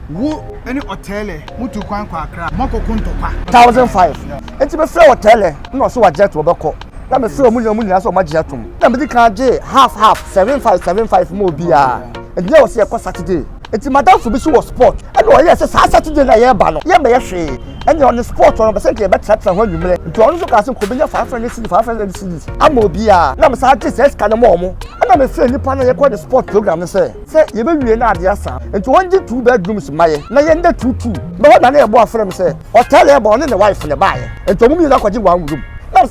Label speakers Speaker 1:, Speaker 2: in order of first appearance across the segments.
Speaker 1: Wo any Oteele mutu kwan kwa Accra mako kunto kwa
Speaker 2: 1,500 enti me frɛ Oteele no so wa jet wo bɛkɔ na me frɛ mu nyina so ma jetum na me di kan je half 75 mo bia enti na wo se ekɔ Saturday enti madam so bi so was sport and o yes say Saturday na ye ba no ye me ye hwe and on the sport on be say ke be tratra ho nwumre nti on so ka se ko benya 500 cities ama obi a na me sa je say ska na mo na me frɛ nipa na ye ko the sport program ne say ye be wie na ade asa nti won je 2 bedrooms maye na ye nda 2 me ho na na ye bo afrɛ me say Oteele ye bo ne wife ne baaye nti omu mi na kwaje 1 room na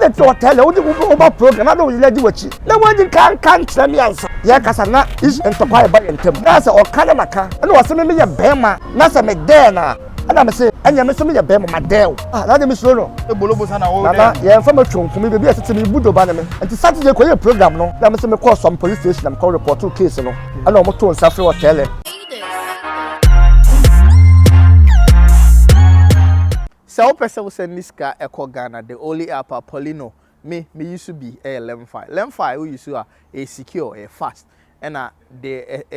Speaker 2: the Oteele wo di over program na do ye di wachi na won kan kyerɛ me ansa ye kasa na is entokwa ba yentem na say o kana maka na wo se me ye bema na say me there na ana me say anya me so me ye bema ma there na de me so no
Speaker 1: ebolobo sana wo
Speaker 2: na ye fa ma twonko me be asete me budo ba na me nti Saturday ko ye program no na me say me call some police station am call report to case no ana o mo to nsa frɛ Oteele
Speaker 3: So person will send this car Echo Ghana, the only app Poleeno. Me used to be a 11.5 we used to a secure, a fast. And a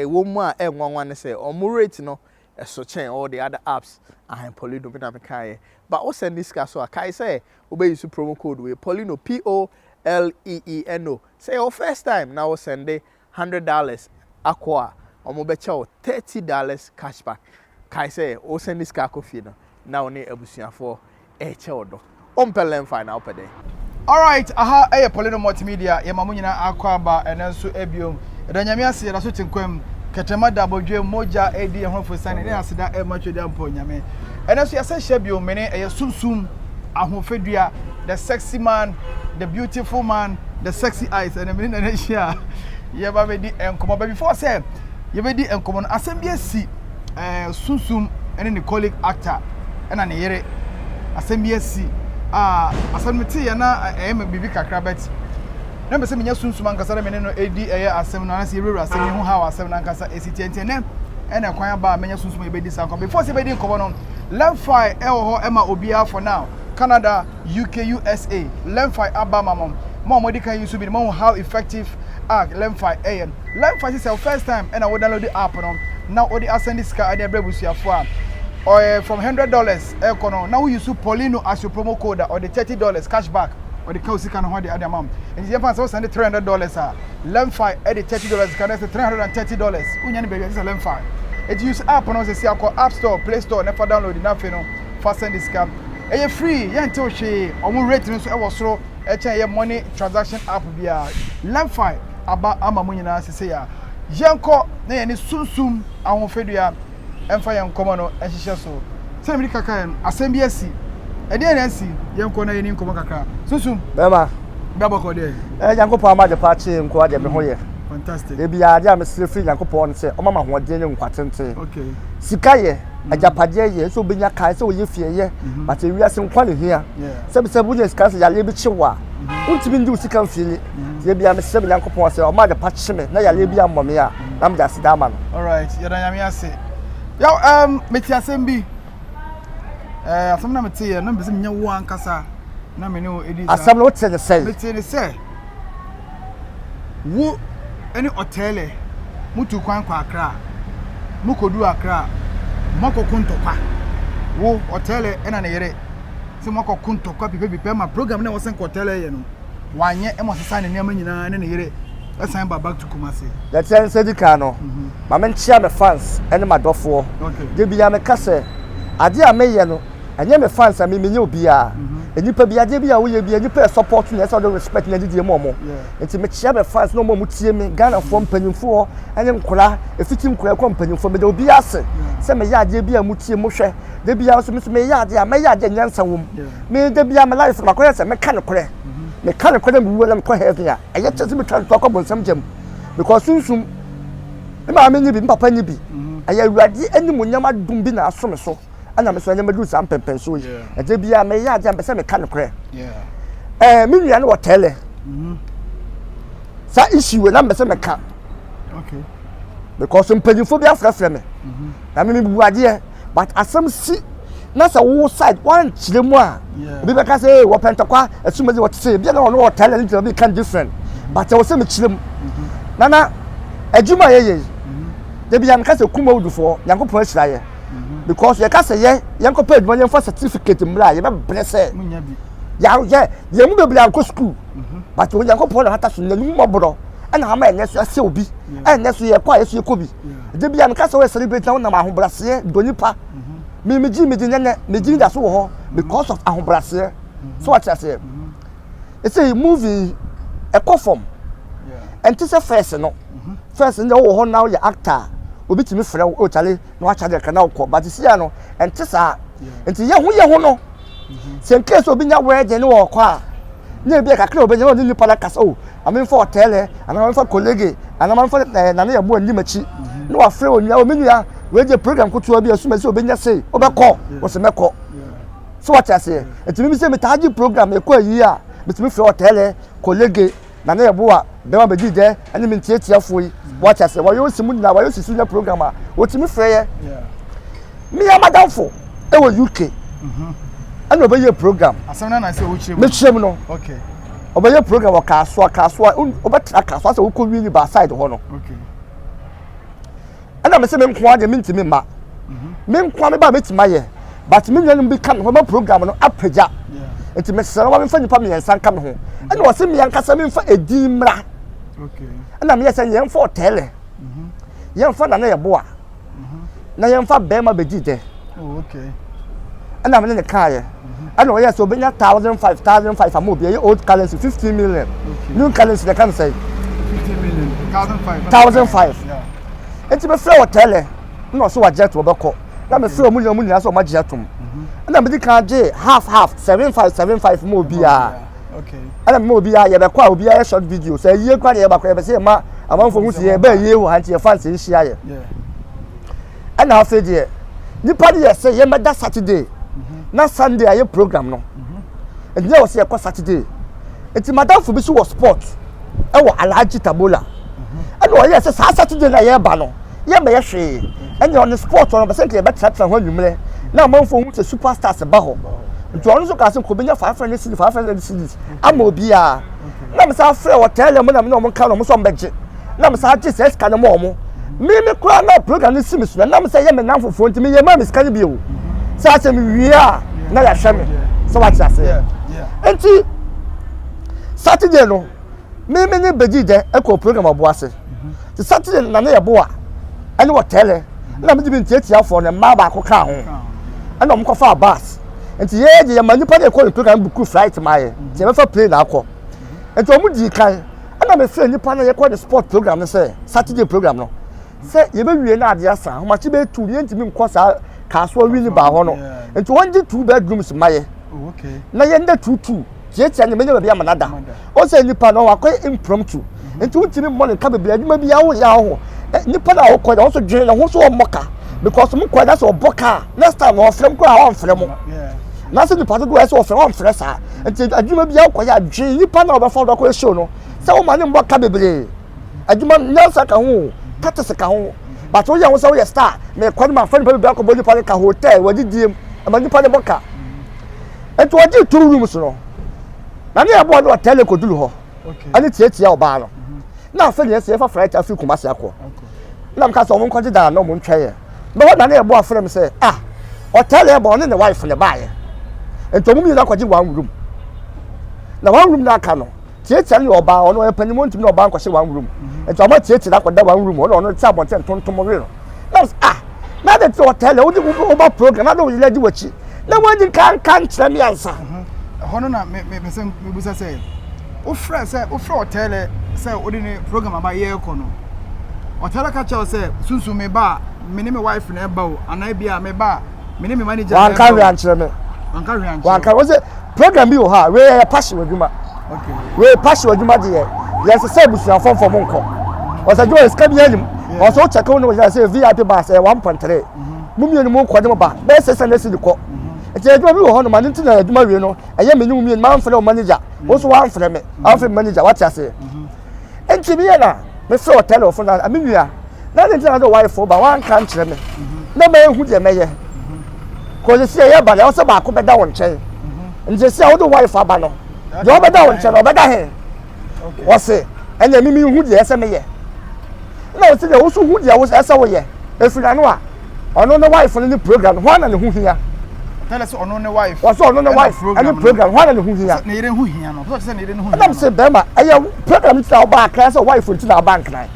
Speaker 3: woman one say or more rate no a so chain all the other apps I am Poleeno but also send this car so I can say obey you promo code with Poleeno POLEENO. Say your first time now send $100 aqua or mobile $30 cashback. Kai say o send this car coffee no. Now ne ebusia for H0T. Ompelen final per day.
Speaker 1: All right, aha Poleeno Multimedia ye mamu nyina akwaba enenso ebiom. Edanyame ase na so tinkwam ketema dabodwe moja edi ho fosane ne aseda e matwede ampo nyame. Enenso yase hye biom mene eye Sunsum ahofedua, the sexy man, the beautiful man, the sexy eyes and mene na hia. Ye ba be di enkomo but before say ye be di enkomo no asem bi asi Sunsum ene ne colleague actor ena ne yere asem yesi asem meti ye na bibi kakra bet na be se menya Sunsum ankasa na mene no edi asem na se yewura asem ho ha asem na ankasa esitiente ne ena kwan ba menya Sunsum ye bedi sanko before se bedi nkomo no lemfi ho ema obia for now Canada UK USA lemfi aba mamom mo di kan use bi mo how effective lemfi lemfi is our first time and I would download the app no now odi asend this car ade brebusuafo or from $100 now we use Poleeno as your promo code or the $30 cashback or the cost can hold the other amount and you can send $300 lemfi at the $30 can that's $330 unyani baby this is lemfi it use app no say call App Store Play Store never download nothing no fast send this car e free ya ntel hwe omo rate no so e wo soro e chen ye money transaction app bia lemfi aba ama munyina sese ya yenko na ye ni Sunsum ahofedua emfa yenkomo no ehihye so se me kaka asem bi asi e de na asi yenko na ye ni nkomo kaka Sunsum
Speaker 2: bema
Speaker 1: bako de
Speaker 2: Yankopɔ ama de paachi nko ade me ho ye
Speaker 1: fantastic
Speaker 2: e bia ade am sire free Yankopɔ on se o mama hoɔden ne nkwatente
Speaker 1: okay
Speaker 2: sika ye ajapade ye so benya kai so ye fie ye but e wiase nkwa ne hia se be se bunya sika se yale bi chiwa untimi ndi usika mfili ye bia me se Yankopɔ se o ma de paachi me na yale bi ammome a na me jase da ma no
Speaker 1: all right ye da nyame ase yo meti asem bi asem na meti ye na be se menya wo ankasa na me ne o edi
Speaker 2: asem no tse ne sei
Speaker 1: meti ne se wo any Oteele mutu kwan kwa Accra mukodu Accra mako kuntokwa wo Oteele ena ne yere se mako kuntokwa pipe ma program na wo sen Oteele ye no wanye e mo sesa ne nema nyina ne yere esan ba back to Kumasi
Speaker 2: the chance edika no ma men chia me fans ene madofo de bia me kase ade a me ye no anye me fans a me menye obi a enipa bia de bia wo ye bia enipa support na so respect na didie mo enti me chia me fans no mo mutie me Ghana fo mpanyimfo anye nkora efiti nkora kwa mpanyimfo me de obi ase se me ya de bia mutie mo hwe de bia so me ya de a me ya de nyansa wom me de bia me life makoya se me kan kore me kan kore me wo na me ko heaven a eye chese me try to akọ bonsam jam because Sunsum me ma me nyi bi papa nyi bi aya awurade animonyam adum bi na aso me so ana me so anya medu sam pempen so yi e de bia me ya de ambese me kan kore me nua na Oteele sa issue we na ambese me ka
Speaker 1: okay
Speaker 2: because mpanyimfo bi afrafra me na me bu ade but asem si na sa wo side one chiremu a bi be ka say wo pentakwa asumezi what say bia na no Oteele ni be kan different but wo say me chirem na ajuma ye de bi am ka se Kumawood for Yankopon ahira ye because ye ka se ye Yankopon adwuma ye for certificate mra ye be blesse
Speaker 1: munya bi
Speaker 2: ye mu be bla ko school but wo Yankopon na hata so na nu mobro ana ha ma eneso ase obi eneso ye kwa yeso ye kobi de bi am ka se we celebrate na ma ahobrase donipa me ji da so wo ho because of ahobrase so what I say it's a movie a conform and this first no first no wo ho now ye actor obi timi frɛ Oteele no acha de kana ukɔ but see no and this a enti ye ho no sen case obi nya word ne wo kɔ a na bi kakra obi nya ni nipa la kasa o amen for Oteele and amen for colleague and amen for na na ye bo ani machi no wa frɛ onua o menua we je program kutu obi asuma se obi nya sei obekɔ wo se mekɔ so what I say enti mi se me taji program e kɔ yi a bitimi frɛ Oteele colleague na na ye bo a be ma be di de ani mi ntiatia foi what I say wa yo simu na wa yo sisu na program a otimi frɛ ye me ya madamfo e wo UK ana obeye program
Speaker 1: asana na say wo chire
Speaker 2: me chire no
Speaker 1: okay
Speaker 2: obeye program o kaso obetra kaso ase wo ko wi ni ba side ho no
Speaker 1: okay
Speaker 2: ana me se me nko ade me ntimi ma me nko me ba me tima ye but me nwanum bi kan ho ma program no apaja enti me sere wa me fa nipa me yansan ka me ho ana wo se me yankasa me fa edi mra
Speaker 1: okay
Speaker 2: ana me yesa nyem fa Oteele yem fa na na ye boa na yem fa be ma be di de
Speaker 1: oh okay
Speaker 2: ana me ne ka ye ana wo yesa obenya 1005 amobi ye old currency 15 million new currency they can say
Speaker 1: 15 million
Speaker 2: 1005 enti me frɛ Oteele no so wa jet wo beko na me frɛ mu nyina so ma jetum ana me di kan je half 75 mo bia
Speaker 1: okay
Speaker 2: ana me obi a ye be kwa obi a short video say ye kwa ye ba kwa be say ma amanfo hu se ye ba ye ho hanti ye fans nhia ye ana afa de nipa de ye say ye meda Saturday na Sunday aye program no and there was ye kwa Saturday enti madam fo bi so was sport e wo Alhaji Tabola ana o ye say Saturday na ye ba no ye be ye hwe and on the sport on be say ye be tratra ho nwumre na amanfo hu se superstars ba ho nti onu so ka se ko benya 500 cities ama obi a na me sa frɛ Oteele mo na me no mo ka no mo so mbegye na me sa gye se ska ne mo me kura na program ni simi so na me say ye me nan fofo nti me ye ma me ska ne bi o sa se me wi a na ya hwɛ me so what ya say nti Saturday no me ni begi de e ko program abo ase ti Saturday na na ye bo a ene Oteele na me di bi ntiatia fo ne ma ba ko ka ho ana mo ko fa bus enti ye je ma nipa de ko program book flight maaye je me fa plane na akọ enti o mu di kan ana me frɛ nipa na ye ko the sport program no say Saturday program no say ye be wie na ade asa ho ma chi be tu ye ntimi nko sa kaso wi ni ba ho no enti won ji 2 bedrooms maaye
Speaker 1: okay
Speaker 2: na ye nda 22 je tia ne me ba bia manada o say nipa no wa ko impromptu enti wutimi mo ne ka be bia dwuma bia wo ya ho nipa na wo ko da wo so dwene na ho so moka because mo ko da so boka next time wo frem ko a wo frem mo na se nipa do eso ofre on frɛ sa enti adwuma bia ko ya dwe nipa na obefa do ko show no se wo ma ne mboka bebre adwuma nyansa ka ho tatese ka ho but wo ya wo se wo star me kwani ma fa nipa bia ko bodi pa ka hotel wadi diem ama nipa ne boka enti wadi 2 rooms no na ne abo do Oteele ko dulu ho
Speaker 1: okay
Speaker 2: ani tietia oba no na fa ne se fa flight afi Kumasi akọ na mka so mo nko da na mo ntweye be ho na ne abo afre me se Oteele ebo ne wife ne baaye ento mu na kwaji one room na one room na aka no tietia ne oba ono e panimo ntimi na oba nkwahye one room ento ama tietia na kwada one room ono tsa bonten tontom we no na de Oteele odi oba program na do yile di wachi na wadi kan kyerɛ me ansa
Speaker 1: hono na me se me busa se o frɛ Oteele se odi ne program aba ye ko no Oteele ka kyerɛ se Sunsum me ba me ne me wife na ba o ana bia me ba me ne me manager
Speaker 2: wan kan wi ankyerɛ me wan kan wo se program bi o ha we passion adwuma
Speaker 1: okay
Speaker 2: we passion adwuma de ye se se busuan fom nko o se jo ska bi anim o so check on we say VIP bus 1.3 mumienu mu ko de ba be se se na si de ko eti adwuma bi o ho no ma nti na adwuma we no eye me nyum mumienu ma mfre manager wo so wan mfre me amfre manager what ya say enti bi ye na me frɛ Oteele ofo na aminua na nti na do wife ba wan kan kyerɛ me na ma ehu de meye ko se ye ba le o se ba ko be da won nkyɛn nje se wo do wife aba no de o be da won nkyɛn o be da he okay wo se enya mimi hu de ese meye na o se de wo so hu dia wo esa wo ye efira no a ono no wife no ni program ho na ne hu hia
Speaker 1: tell us ono ne wife
Speaker 2: wo so ono no wife any program ho na ne hu hia
Speaker 1: na ire hu hia no so se na ire ne hu hia
Speaker 2: na se be ma aye program ti na ba kan so wife ti na bank na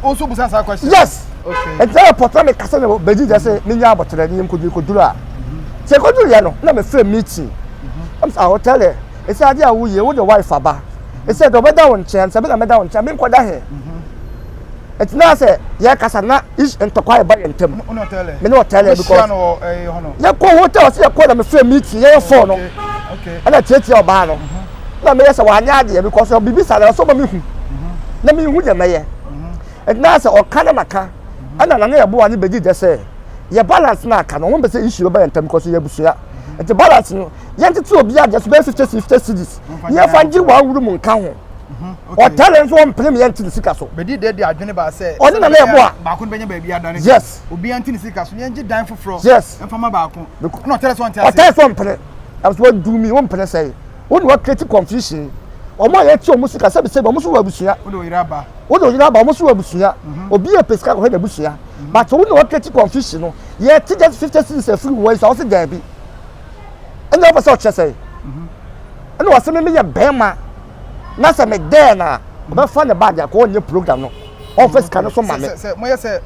Speaker 1: o so busa sa question
Speaker 2: yes
Speaker 1: okay
Speaker 2: and tell portrait me kasa ne be ji say me nya abotere ni koduru a se koduru ye no na me frame meeting am sa hotel e se ade a wo ye wo the wife aba e se do be da won chen se be na me da won chen me nkoda he it's not say ya kasa na is entokwa ba yentem
Speaker 1: no hotel
Speaker 2: me no hotel because
Speaker 1: no hono
Speaker 2: ya ko hotel se ya ko na me frame meeting ya phone no
Speaker 1: okay
Speaker 2: ana tieti oba no na me say wa nya ade because bibi sala so ba me hu na me hu je meye it's not say o kana maka ana na ya bo ani beji de say ya balance na aka no won be say issue ba yentem because ya busua it's balance no yente ti obi ade so be 50 cities ya fanji wa wuru mu nka ho Oteele nso on play me yenti ni sika so.
Speaker 1: Be di de adwene ba say.
Speaker 2: Oni na lebo a.
Speaker 1: Ba ko benya ba bia dan.
Speaker 2: Yes.
Speaker 1: Obi yenti ni sika so ne ngi dan foforo.
Speaker 2: Yes.
Speaker 1: Enfama ba ko. Na Oteele so on tia.
Speaker 2: Oteele so on play. I was what do me on play say. Oni what create confusion. Omo ye ti omo sika say omo so wa busua.
Speaker 1: Odo yiraba.
Speaker 2: Odo yiraba omo so wa busua. Obi e pesika ko he na busua. But oni what create confusion no. Ye ti just 50 cities a free way so say there be. And the person say. And was me ya bema. Na se me there na be fa ne bag ko onye program no office kan so mame
Speaker 1: se mo ye se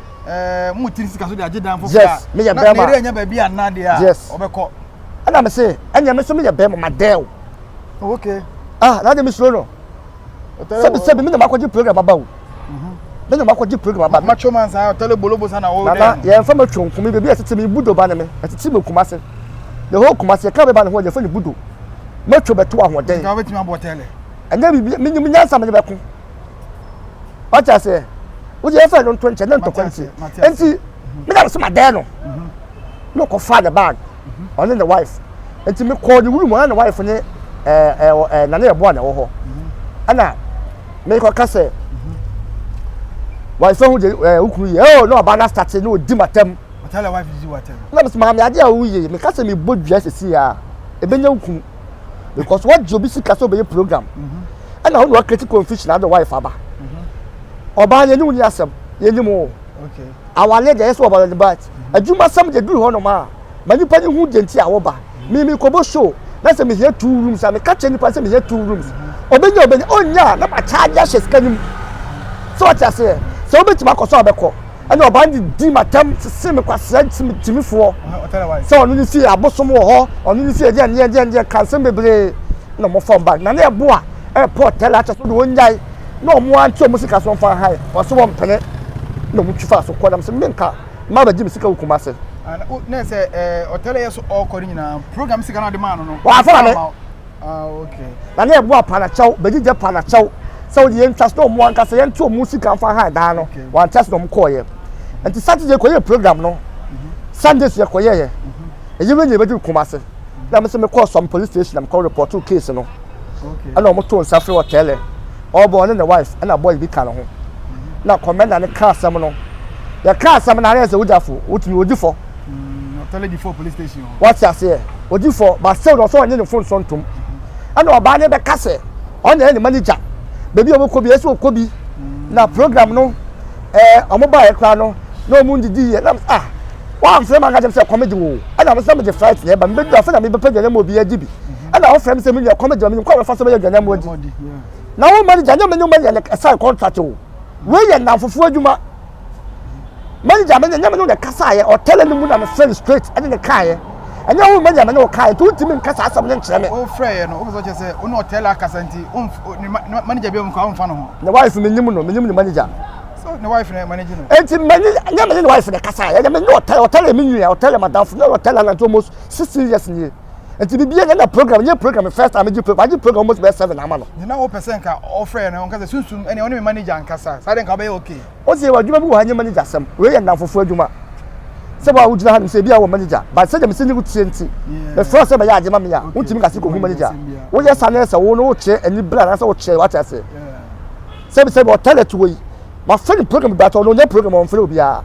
Speaker 1: mu tin sika so de ajedan fofo
Speaker 2: yes me ya bema
Speaker 1: na nya ba bia na de a obekọ
Speaker 2: ana me se anya me so me ya bema madel
Speaker 1: okay
Speaker 2: na de me so no se me na makoji program aba o me na makoji program aba
Speaker 1: macho man sa Oteele bolobo sa na o de
Speaker 2: na ye fa ma twonku me be asete me budo ba na me asete me kumase the whole kumase ka be ba na ho je fa ni budo matwo beto ahoden
Speaker 1: ka betima bo Oteele
Speaker 2: anya bibi minyu nyansa me be ko wacha se wo je fa no 20 na to 20 enti me na so madel no no ko fa the bag on the wife enti me call the room on the wife ni na na ebo na wo ho ana me ko ka se wife hu je ukuru ye no ba na start no di matem
Speaker 1: Oteele wife di watem
Speaker 2: na me ma me ade a wo ye me ka se me bodua sesi a ebenya ukuru because what job is kaso be program and how no create confusion and the wife aba oba ye ni asem ye ni mo
Speaker 1: okay
Speaker 2: our lady is about the bat aduma sam de do ho no ma mani pani hu de nti a wo ba me ko bo show na say me here 2 rooms am ka che ni pa say me here 2 rooms obenya onya na ma charge ashes kanim so what I say so obeti ma ko so obeko and oba di matam se me kwasra timi fo
Speaker 1: Oteele wife
Speaker 2: so onu ni fi abosom wo ho onu ni fi je kansen bebre na mo form back na ebo a airport tell acha so do wonjai na omo anti omo sika so fa high wo so won pene na mo twifa so kodam se menka ma ba ji sika wukuma se
Speaker 1: na se Oteele yeso okori nyina program sika na de man no
Speaker 2: wa fa me
Speaker 1: okay
Speaker 2: na ebo a pana chaw be ji je pana chaw so di en trust omo anka se en to omo sika fa high da no wan trust no mo koye and Saturday koye program no Sunday se koye ye ejibe nye bedu kumase na me se me call some police station am call report to case no okay ana mo to nsafre Oteele obo ne the wife ana boy bi ka no ho na commander ne car sam no ya car sam na rese wudafo wutumi odifo
Speaker 1: Oteele di for police station
Speaker 2: what you say odifo ba se no so onye ne phone so ntom ana oba ne be kase onye ne manager bebi obo ko bi ese ko bi na program no omo ba e kra no no mu ndidi ye na wa mfre ma ngajem se comedy wo ana mo se me de flight ne ba me do afa na me be pagane mo bi agibi ana wo frem se me ya comedy me ko fa so me ya gane mo di na wo manager nya me no manager le sign contract wo we ye na fufu adwuma manager me nya me no de kasa ye Oteele no mu na me friend straight ade ne kai ye anya wo manager me no kai to timi nkasa asam ne nkyere me
Speaker 1: o frɛ ye no o so che se o no Oteele akasanti manager bi o nko amfa no ho
Speaker 2: the wife me nyim no manager
Speaker 1: so the wife na manage no
Speaker 2: enti nya me the wife ne kasa ye me no Oteele me nua Oteele madam no Oteele na almost 6 years ni enti bibia na program first time program almost be 7 ama no
Speaker 1: na wo person ka offer na onka se Sunsum ene me manager ankasa sa de nka be okay
Speaker 2: o se wa dwuma bi wo hanye manager sam we ye ndamfofo adwuma se ba wujina ha se bia wo manager ba se dem se ni gutie enti the first se ba ya agema me ya untimi ka se ko hu manager wo ye sane se wo no wo che eni bra na se wo che what I say se ba Oteele to we my friend program that on your program on Philobia.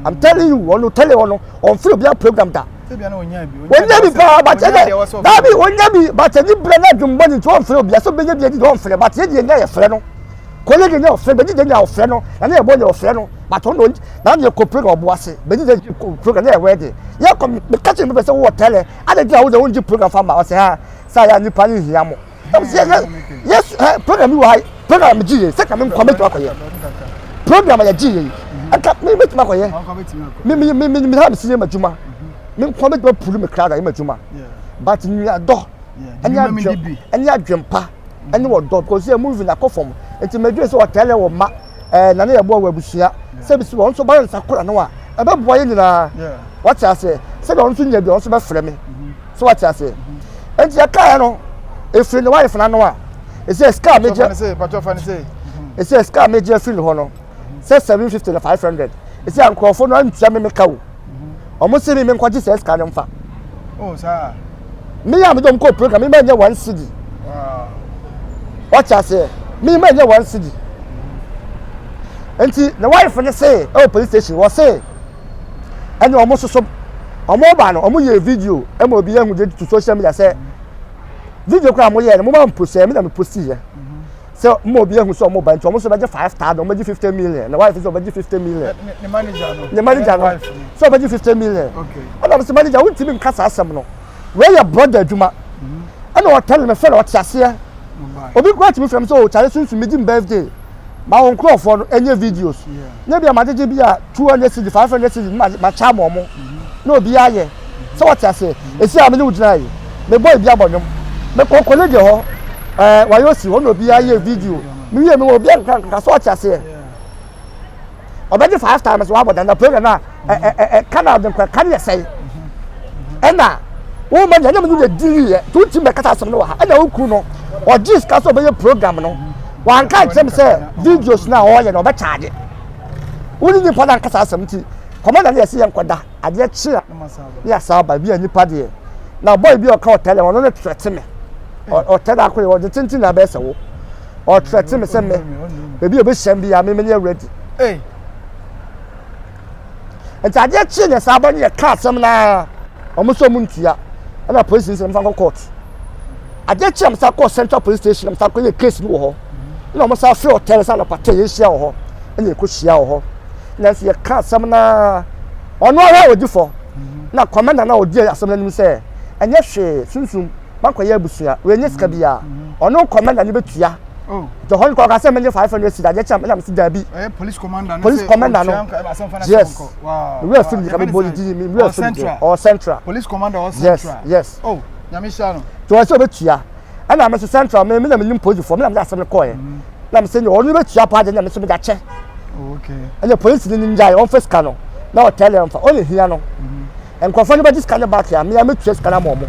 Speaker 2: I'm telling you, on Oteele on Philobia program that. When you be but that be when you be but any brand new money to on Philobia, so many don't feel but you didn't get a friend. colleague in your friend, but didn't your friend, and they're born your friend, but on now you're cooking or bossy, but didn't program there ready. You come the catching me, so what tell her, I didn't know the only program from our say, I Pani Yamo. Yes, program you high, program G, second comment to Akoya. Program a G. I can't make Makoya. Me have seen Majuma. Me comment to pull me crowd, I'm Majuma. But in your door, and your jumper, and your dog, because you're moving a coffin. And to make this or tell her, Ma, and another boy will be here. Service won't so balance a corner. About boy in what I say, said on thing you also for me. So what I say. And your car, if you're the wife and I know, it says car major, but your fancy say, it says car major field honor, says 750 to 500. It's a Crawford and Jamie cow. Almost seen him in what he says, Cannon Fa.
Speaker 1: Oh, sir.
Speaker 2: Me, I don't go program, me, man, one city. What I say, me, man, one city. And see, the wife and say, oh, police station was say, and almost so. A mobile, or more video, and will be young to social media. Say, video crime, we had a moment to say, and procedure. So, more be young, so mobile, almost about 5,000, maybe 50 million. The wife is over 50 million. The manager, so about 50 million. Okay. And I was the manager, I wouldn't even cast us some. Where your brother, Juma? I know what tell me, fellow, what's here. Or be quite from so, Charles, meeting birthday. My own call for any videos. Maybe I'm at the 200 cities, 500 cities, my charm more. No be aye. So what I say? It's a new dry. The boy be about them. The colleague, why you see one will be aye video. Me and will be a that's what I say. Already 5 times what than the program now. Can out them can you say? And now, woman, I never do the deal. 2 team make us some no. I don't know. Or just cast over your program. No. One can't say videos now all you know, but charge it. Only the product cast something. Commander, yes, young Quada, I get cheer. Yes, I'll be a new party. Now, boy, be a call tell on the threaten me. Or tell her or the tintin a vessel. Or threaten me, send me. Maybe a bit shamby, I mean, you're ready. Eh. And I get cheer, yes, I'll be a cat some now. Almost so muntia. And a police in some court. I get cheer, I'm called Central Police Station, I'm talking a case no. You almost have 4 tell us on a party, shell, and you could shell. Nancy, you can't summon or no, I would do for. Now, commander, now, dear, some say, and yes, Sunsum, Banco Yabusia, when yes, Cabia, or no commander, Libertia. Oh, the whole clock, I said, 500 cities, I get some, I'm Debbie, police commander, yes, wow, we are feeling body, or central, police commander, or central, yes, oh, Yamishano, to us over here, and I'm a central, maybe I'm in for me, I'm not some coin. I'm saying, only let your party, and I'm that check. Okay. And the police didn't die on first canal. Now I tell them for only here no. And confirm about this kind of back here. Me I make trace canal momo.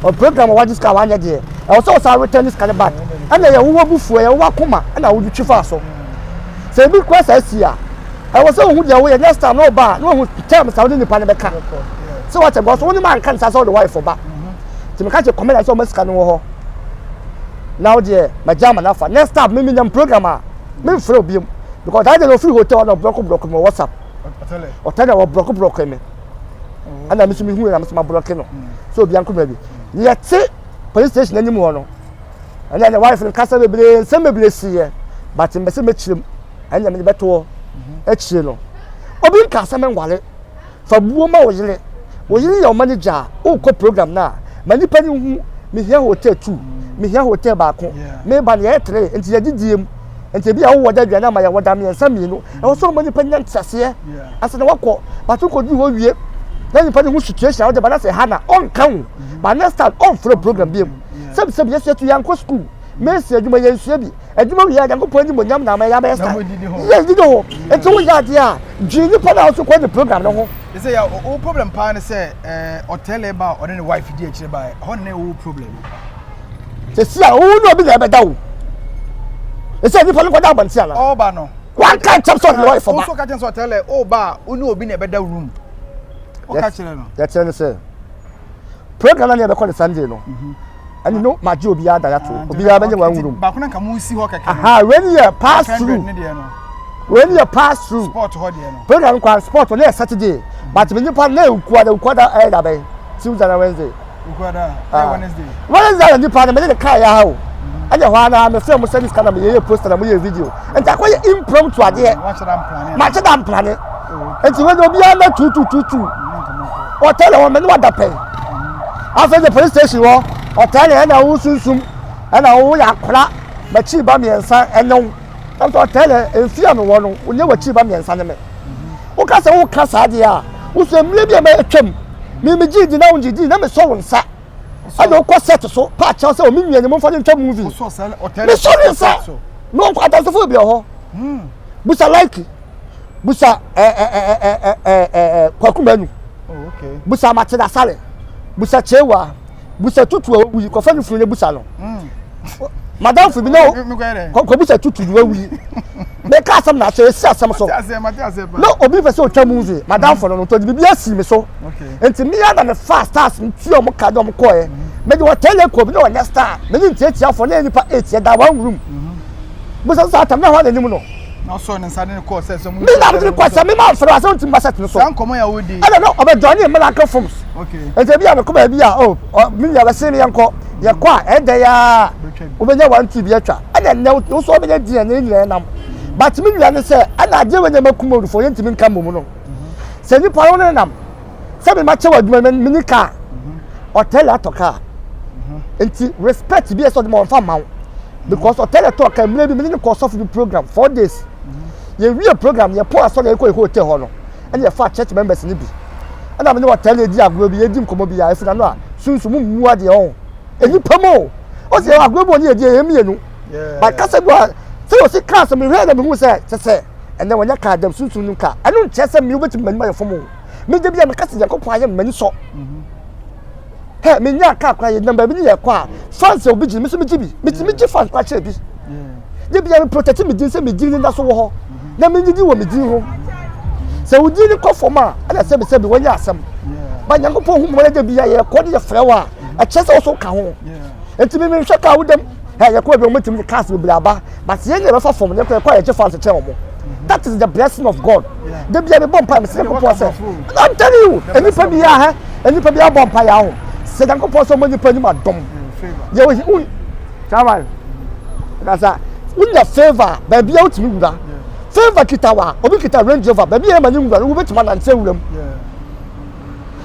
Speaker 2: Or program what this car 1 year. I also return this kind of back. And they who bufu e wa kuma and I would chief so. Say big question I see. I was so good away next time no bar. No tell me Saudi in the Panabeka. So what about only man can saw the wife for back. To catch a comment I saw much canal. Now dear, my German offer. Next time me them programmer. Me throw be because I don't know if you hotel or broken WhatsApp. Or tell or broken me. And I'm missing who I'm my broken. So Bianco baby. Yet say police station anymore. And then the wife and castle be some bless here. But in the cemetery and I'm in the battle. H0T. Obi Casaman wallet. For woman was your manager. Oh, co program now. Many penny who me here hotel too. Me here hotel back. Me by the air and the DDM. And to be a water drama, my water me and some you know. I was so many penants here. I said, what call? But who could do all year? Then you put situation out, but I say, Hannah, on count. But next time, on for a program. Some say, yes, to young school. Messi, you may say, and you may have a point in Yamna, my best. Yes, you know. And so we got here. Jimmy put out to quite the program. No, they say, all problem, Pan say, Oteele about or any wife, DH by no problem. They say, oh, no, be there, but down. They say, you follow what happened, Sala. Oh, Bano. One can't some sort of wife for also catching Oteele, oh, bar, who be in a better room. That's it. Program never called Sunday, no. And you know, my job be that too. Be a one room. But when I see what when you pass through, when you pass through, sport, program can sport on Saturday. But when you pass now, quarter Tuesday and Wednesday. Wednesday. Wednesday, and you part of the car. anya ho ana me frɛ mo service kana me ye poster na mo ye video enti akoye impromptu ade ma che dam plan enti we obi a na tutu Oteele wo me no da pen after the police station wo Oteele na wo Sunsum na wo yakora ma chi ba miensa enon am to Oteele enfia no wo no onye wa chi ba miensa ne me wo ka se wo ka sa de a wo so mle bi e ma atwam me gidi na wo gidi na me so wo nsa ado ko set so pa cha se o mi nua ni mo fa ntwa movie
Speaker 1: so sell Oteele
Speaker 2: me so nsa no ko atasofo bi ho busa like busa kwakumanu
Speaker 1: okay
Speaker 2: busa matida sale busa chewa busa tutu wi ko fa ni funu busa no madam fu bi no ko busa tutu wi wi me ka asam na so esi asam so no obi fe so twa movie madam fu no to bi asi me so enti me ya na me fast stars nti o mo ka do mo ko e me di Oteele ko bi no next time me ni ntia for na nipa 8 da one room busa sa atam na ho na nim no
Speaker 1: na so ne nsa ne ko se so
Speaker 2: me na me ko se me ma fere asa nti maset no so
Speaker 1: san komo ya wodi
Speaker 2: I don't know obe johnny me like forms
Speaker 1: okay
Speaker 2: enti bia me ko ba bia me ya ba se me yanko ye ko a ede ya obenya 1 2 bi atwa ana ne so obenya di na nyire nam but me nua ne se ana ade wenya makumodu fo yenti me nka mom no se ni pa no nam se me ma che waduma me ni ka Oteele atoka enti respect bi so de mo fa mawo because Oteele talk am le bi me ni course of the program 4 days ye real program ye pour aso na H0T ho no and ye fa church members ni bi and me Oteele di agro bi ye di nkomo bi ya ifuna no a Sunsum mu ade ho eni pamo o se agro bo ni ye di ye mienu but kasa go se o se class me read me hu se and then when ya ka dem Sunsum nu ka anu nche se me obeti mani ma fomo me de bia me kasa Yakobon aye mani so he me nya ka kwa ye number bi ni ye kwa fans obi ji me so me ji bi me ti me ji fans kwa che bi de bia me protect me din se me din nda so wo ho na me didi wo me din ho se wo din ko forma ana se be wonya asem ba Yakobon hu mo de bia ye ko de ye frewa a che se wo so ka ho enti me hwe ka wo dem he ye ko be mo tim cast be braba but ye ne be fa form ne ko ye che fans che wo mo that is the blessing of God de bia me bompa me se Yakobon se I'm telling you eni pa bia ha eni pa bia bompa ya ho se Yakobon so mo ni pa ni ma dom ye wo chaman kasa unya favor ba bia utimi wura favor kitawa obi kita Range Rover ba bia ma ni wura wo betima na nse wuram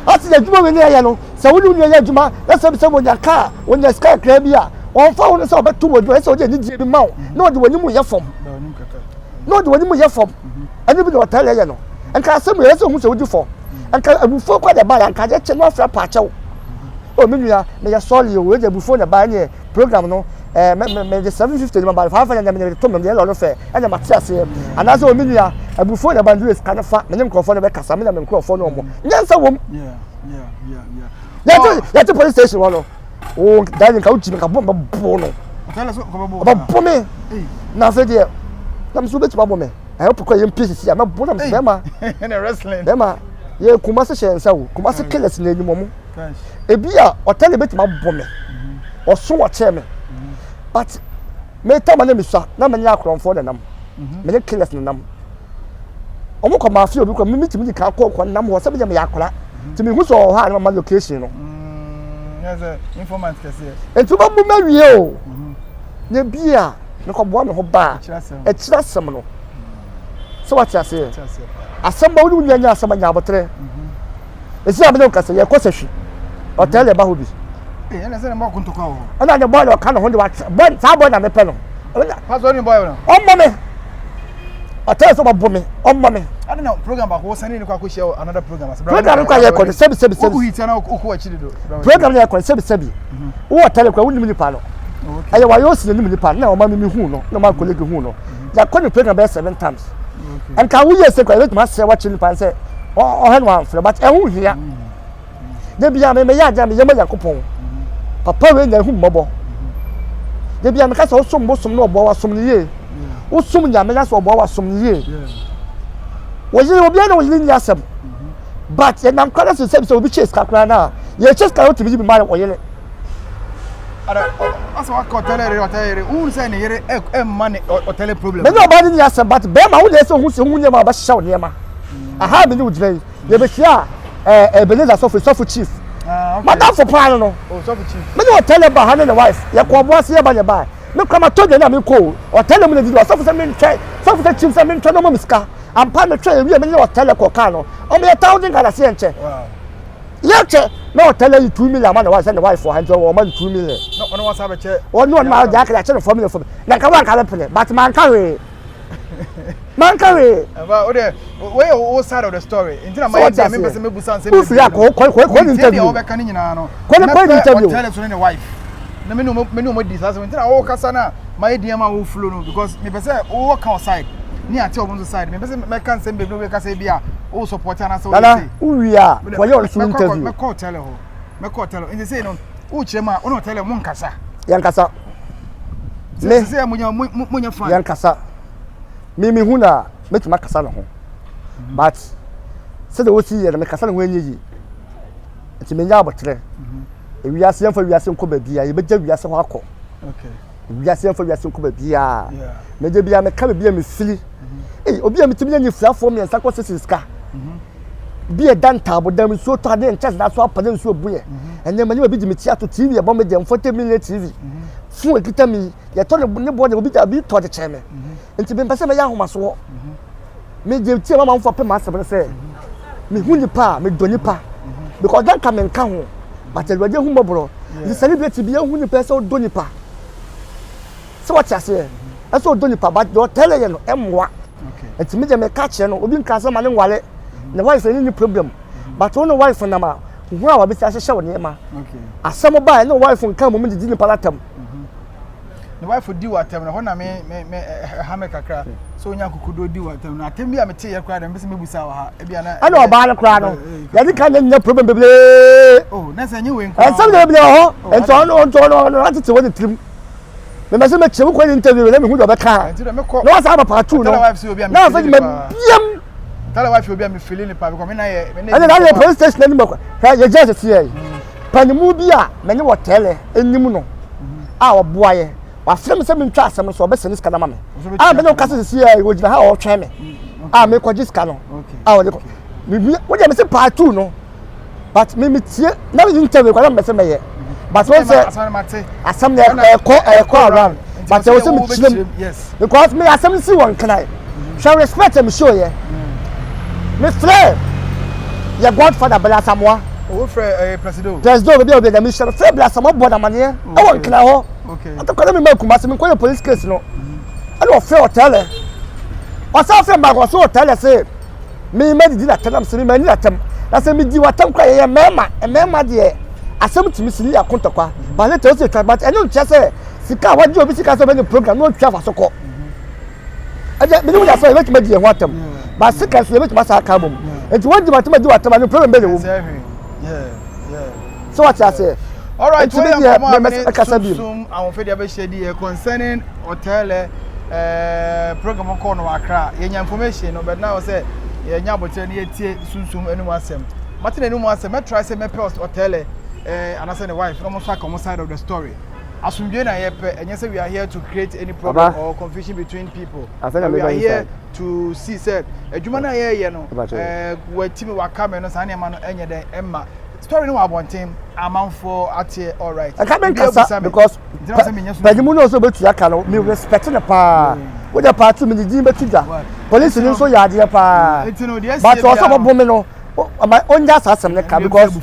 Speaker 2: ati ya juma we ne ya no se wo ni ya juma na se mo nya car wonya sky kra bia on fa wo se obetu wo do se o je ni die bi ma no de woni mu ye fom no de woni mu ye fom ani bi de Oteele ya no enka se mo ye se hu se wo di fo enka abufo kwa de ba ya enka je che no afra pa chew o mi nua me ya sorry o we de abufo na ba ni program no me the 750 number 500 na me to me le lo fe anya matiase anaze o mi nua abufo na ba ndu es kana fa me nkrofo na be kasa me na me nkrofo no mo nyansa wom ya to police station wono o dani ka uchi me ka bomba bo no
Speaker 1: Oteele so ko bo
Speaker 2: bo me na fe de na me so beti bo me I hope ko yem pieces ya me bo na me be ma
Speaker 1: na wrestling
Speaker 2: be ma ye Kumase shensa wo Kumase killers na enyumo mo ebia Oteele beti ma bo me oso wa che me but me ta ma na me swa na me nya akromfo de nam me ne killers na nam omo ko ma fi obi ko me mitimi ka ko nam ho se be me yakora ti me hu so ha na ma location no
Speaker 1: yes informant kase
Speaker 2: entu ba bu ma wie o ne bia ne ko bo me ho ba e kira sem no so what you say asem ba woni nya asem nya abotre esi abele kase ye ko sehwi Oteele ba ho bi
Speaker 1: ena se na mo kunto kwa ho
Speaker 2: ana ne boy ka no ho de wa boy sa boy na me pe no
Speaker 1: paso ni boy no
Speaker 2: ommo me Oteele so ba bo me ommo me
Speaker 1: I don't know program ba ko sani ni kwa ko share another program as
Speaker 2: program kwa ye ko sebi
Speaker 1: ku hit na ku achiri do
Speaker 2: program ye ko sebi wo Oteele kwa woni nipa no aye wa yo si ni nipa na o ma mi hu no na ma colleague hu no ya ko ni program be 7 times and can we say kwa ma say watch nipa say o he no amfre but e hu hia de bia me ya ja me ye ma Yakobon papa we nya hu mmobo de bia me ka so som bo som no obo wa som ni ye wo som nya me ka so obo wa som ni ye wo ye obi na wo ye ni asem but ye nam kwara so se obi chase kakra na ye chase ka otu bi ma wo ye
Speaker 1: ara asa wa ko Oteele un say ne yere e man Oteele problem
Speaker 2: me no ba ni asem but be ma wo le so hu se hu nya ma ba hyew ne ma aha me ni wo jira ye be hia Ebenezer so chief madam for plan no
Speaker 1: oh so chief
Speaker 2: me no Oteele ba ha ne wife ye ko bo ase ye ba ye ba me come to the na me ko Oteele mu na di so for me try so for chief say me try no mo miska am pa me try wi me Oteele ko kan no o me 1000 Ghana se enche
Speaker 1: wow
Speaker 2: yeche na Oteele you 2 million man na send the wife for 100 or man 2 million
Speaker 1: no one sabe che
Speaker 2: no ma ja ka che 4 million for na ka wan ka pele but man ka we man ka we
Speaker 1: about where all side of the story intina my me person me busan say
Speaker 2: me ko interview
Speaker 1: o be kan nyina no
Speaker 2: ko interview
Speaker 1: Oteele so ne wife na me no di say intina o kasa na my dear ma wo flow no because me person o ka outside ni ati o side me person me kan say be no we kasa bia o support ana so
Speaker 2: say uwia for your interview
Speaker 1: me ko Oteele ho me ko Oteele in say no o chema o no Oteele mu nkasa
Speaker 2: yan kasa
Speaker 1: me say munya fan
Speaker 2: yan kasa me hu na metuma kasa no ho but say the wosi ye na me kasa no ho anyi nti me nya abotre wiase yan fa wiase nko ba bia ye beja wiase ho akọ
Speaker 1: okay
Speaker 2: wiase yan fa wiase nko ba bia me je bia me ka bia me fili obi a metimi nya frafo me nsa ko sisiska bia dan tabo dam so to ade nches da so apale nso obuye enne mani bi di meti ato TV e bom de 40 million TV fu ekita mi ye to ne bo de obi ta bi to de cheme nti be mpese me ya homa so me je tie mama mfo pe ma asebe se me hu nipa me do nipa because dan ka me nka ho but e waje hu mobro the celebrity bi hu nipa se o do nipa so what you say e so do nipa but do Oteele ye no emwa okay nti me je me ka che no obi nka se ma ne nwale the wife any problem but one wife na ma hu a wa bi sa hye woni ma
Speaker 1: okay
Speaker 2: asem ba no wife nka mo di ni palatam
Speaker 1: the wife di watam na ho na me ha me kakra so onya kukudo di watam na atem bia me te ye kra da me se mebusa wa ha e bia na
Speaker 2: ana oba na kra no ya di kan nya problem bebele
Speaker 1: oh na se nyi we nko
Speaker 2: en sam de bebele ho en to no atete woni trim me me se me chewu ko interview na me hu do be kan no wa sa ba pa tu no na fa me biam
Speaker 1: tell wife you be me feeling pa because me na ye
Speaker 2: and na police station ni mako ha ye just see here panimu bi a me ne Oteele enim no a oboa ye wa frem se me ntwa asem so be sene ska na ma me a me no kase see here wo gina ha o twa me a me ko jiska no a wo ko me wo je me se part 2 no but me tie na me interview kwa me se me ye but one say asem na e ko around but wo se me chilem
Speaker 1: yes
Speaker 2: because me asem si won kanai shall respect me show ye me friend your godfather Bella Samoa
Speaker 1: o friend president
Speaker 2: be the mission friend Bella Samoa board amane e won kna ho okay atako me makuma se me ko police case no and o friend Oteele o sa friend ba go so Oteele say me di na tanam se me mani atam na se me di watam kwa ye mema de asem timi sili akonto kwa ba le te o se try but enu nche se sika waji obi sika so be the program no twa fa so ko aja me ni wo ya so e make me di e ho atam but sika se be masa aka bom enti won di matema di watama no problem be le wo
Speaker 1: yeah
Speaker 2: so what you say
Speaker 1: all right
Speaker 2: we me kasa bi
Speaker 1: Sunsum awon fe dia be share di concerning Oteele program ko no Accra ye nya information no but now say ye nya abotre ne tie Sunsum enu asem matena enu asem me try say me post Oteele anase ne wife no mo so come side of the story asumdwe na yepe enye say we are here to create any problem or confusion between people we are here to see said adwuma na ye no watimi wakame no sane ma no enye den emma story no wabonten amanfo atie all right
Speaker 2: I can't kasa because padimu no so betu aka no me respect na pa we the part me di betuja police ni so ya de pa but also bobo me no onja sasem ne ka because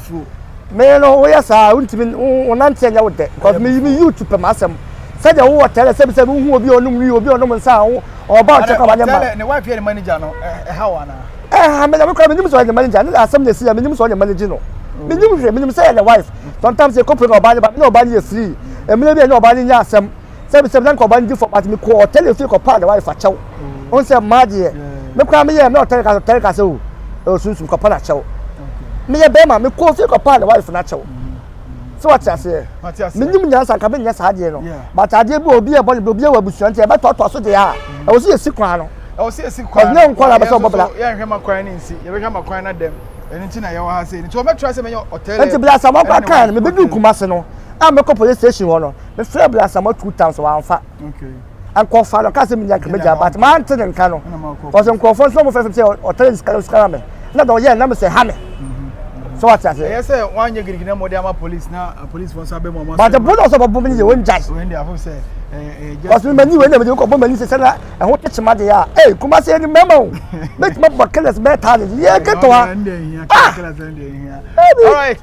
Speaker 2: me no we yasa untimi unante nya wode because me YouTube pe masem said the Oteele say be hu obi onum nsa ho oba check am anya
Speaker 1: ne wife here manager no how ana
Speaker 2: me na me ko me nim so the manager na asem na si me nim so the manager no me nim say the wife sometimes you couple oba but no oba dey free e me be no oba nya asem say be dan ko oba dey for but me ko Oteele free ko pa the wife achew on say madie me kwa me ye me Oteele ka say o Sunsum ko pa na achew me ye be ma me ko free ko pa the wife na achew so what you say me nim nya san ka be nya sa ade no but ade bi obi e bo obi e wa busuan te be to so de ya e wo so ye sikwan no
Speaker 1: e wo so ye sikwan
Speaker 2: ne nko la be so bobla
Speaker 1: ye hwe makwan ni nsi ye be hwe makwan na dem eni nti na ye wa ha say nti o me try say me Oteele
Speaker 2: enti Bella Samoa kwa kan me be du Kumase no a me ko police station ho no me frɛ Bella Samoa 2 times wa anfa
Speaker 1: okay
Speaker 2: anko fa no ka se me nya kemeja but man te nka no o se nko fo so mo fe say Oteele skala me na do ye na me say ha me so what you say
Speaker 1: yes say one year girigina mo dey ama police na police for sabe mo
Speaker 2: but the bonus of bobo me won judge
Speaker 1: when they have say
Speaker 2: Cause me many when them go bomb many say na e ho teche ma de ya. Eh, kuma say any memo. Make my buckets better. Yeah, get to her.
Speaker 1: All right.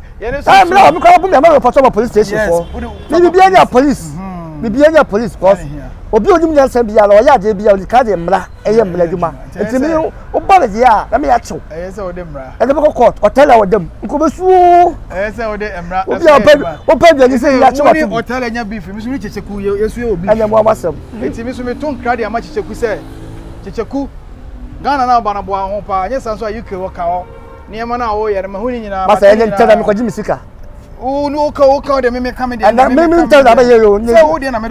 Speaker 2: I'm now me call me report to police station for. Me be any police. Me be any police cause obi onim nyansa bia la oya de bia ka de mra eye mra djuma enti me o bale de ya na me ya chew
Speaker 1: say o de mra
Speaker 2: e de be court hotel o dem nko be su
Speaker 1: say o de mra
Speaker 2: obi o pe de ni say ya chew
Speaker 1: what hotel enya beef me su ni checheku yesu e obi
Speaker 2: anya mo amasem
Speaker 1: enti me su me ton kra de ama checheku say checheku Ghana na ba na bo ho pa anya sanso a UK wo ka ho niema na wo yere ma hu ni nyina
Speaker 2: ba say enya ntana me ko ji misika
Speaker 1: no ka de me come de
Speaker 2: and me interview na abaye yo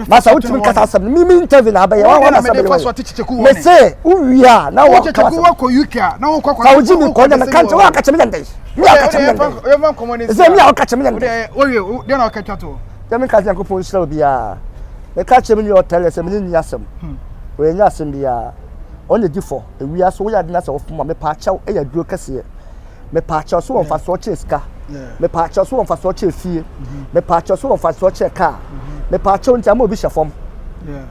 Speaker 2: masa utimi kasa asem me interview na abaye wa na sabe me say uwia na wo
Speaker 1: checheku wo ko UK na wo kwa
Speaker 2: ka uji mi ko na kanche wa ka cheme ndai mi aka cheme ndai
Speaker 1: yo man community
Speaker 2: say mi aka cheme ndai
Speaker 1: oye de na ka twato
Speaker 2: de me ka ko pon shira bia me ka cheme ni hotel se me ni asem we nya asem bia on the difo ewia so wo ya de na se wo fuma me pa chaw e ya duro kase me pa chaw so won fa so cheska me pa chaw so won fa so che fie me pa chaw so won fa so che car me pa chaw ntia ma obi hyefom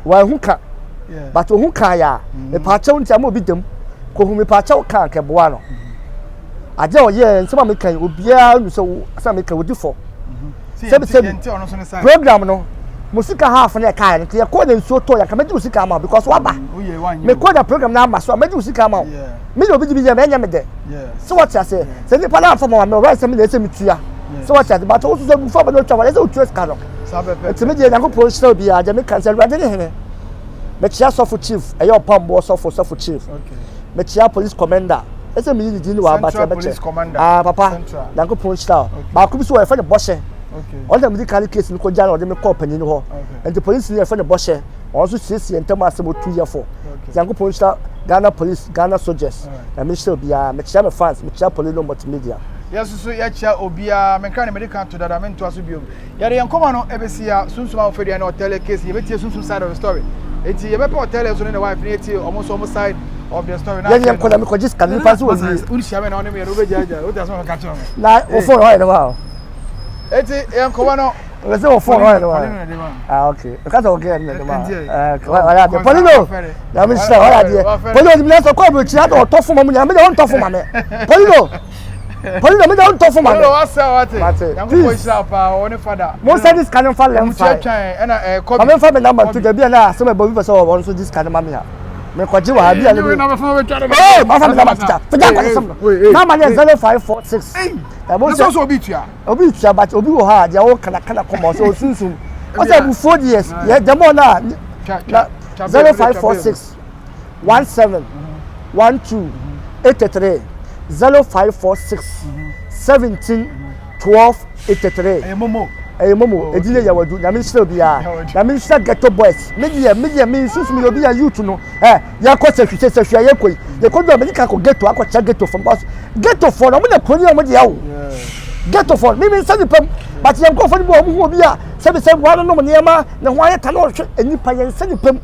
Speaker 2: wa hu ka but hu ka ya me pa chaw ntia ma obi dem ko hu me pa chaw ka ke boa no aje o ye nsema me kan obia nu so asa me kan odi fo sebi program no musika half na ka ya ke ko den so to ya ka me musika ma because waba me ko da program na ma so me musika ma me obi di bi je me nya me de so what you say say ni pala for me right say me dey say me tua so what you say but also say before me no twa say o tua ska no sabe me dey yanko pro show bi aja me cancel right dey here me chia so for chief e yo pambo so for chief okay me chia police commander e say me yi di ni wa ba che ah papa yanko pro show ba ku bi so e fa de boshe okay all them medical case ni ko jana o de me call panyin ho and the police ni e fa de boshe also sisi ntem asem o 2 year for yanko pro show Ghana police, Ghana soldiers. I mean, still be a Mechama fans, Mechama Poleeno Multimedia.
Speaker 1: Yes, so Yacha Obia, Mencani medical to that I meant to Asubium. Yari and Komano, Ebesia, Sunsum for the Oteele case, you bet Sunsum side of the story. It's a Oteele is on the wife, almost side of the story.
Speaker 2: Now, I'm going to just can you pass with
Speaker 1: Unshaman on me, Rubeja, what does not catch on?
Speaker 2: Now, for right now.
Speaker 1: It's a Komano.
Speaker 2: Let's go for right now. Ah, okay. Because again, Poleeno. Na me say wala dia. Poleeno me so kwa buchi ado to fun mamu, me don to fun mame. Poleeno me don to fun mame.
Speaker 1: Poleeno wasa wate. Na ko isra pa oni father.
Speaker 2: Mo say this can fall lem fa.
Speaker 1: Na
Speaker 2: copy. Me fa me number 2 de bia na so me bobi so won so this can mame ya. Me kwaji wa bia le. Eh, ma fa me number 2. Faja kwa so. Na ma 0546.
Speaker 1: That's also obi tua
Speaker 2: but obi wo ha dia wo kana come so Sunsum o say bu 4 years yeah dem na 0546 17 12 83 0546 17 12 83 momo edile ya wadu na me still bia na me still ghetto boys media me Sunsum obi ya youth no ya ko sehwe ya koi ye ko do America ko ghetto akwa ghetto from boss ghetto for no me na koni o de ya wo ghetto for me send pam but yam ko for bo hu obi a se wano no niema na ho ayeta na ohwe enipa ye send pam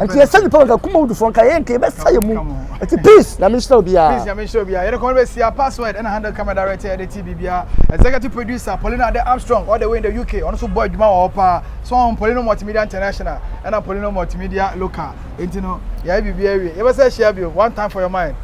Speaker 2: enti ye send pam ka Kumawood for nka ye nka be saye mu enti peace na me still bia
Speaker 1: peace na me still bia ye ko be see password and handle camera director at the TV bia executive producer Poleeno de Armstrong all the way in the UK on so boy djuma wa opa so on Poleeno Multimedia International and Poleeno Multimedia local enti no ya bibia wi ye be say share bi one time for your mind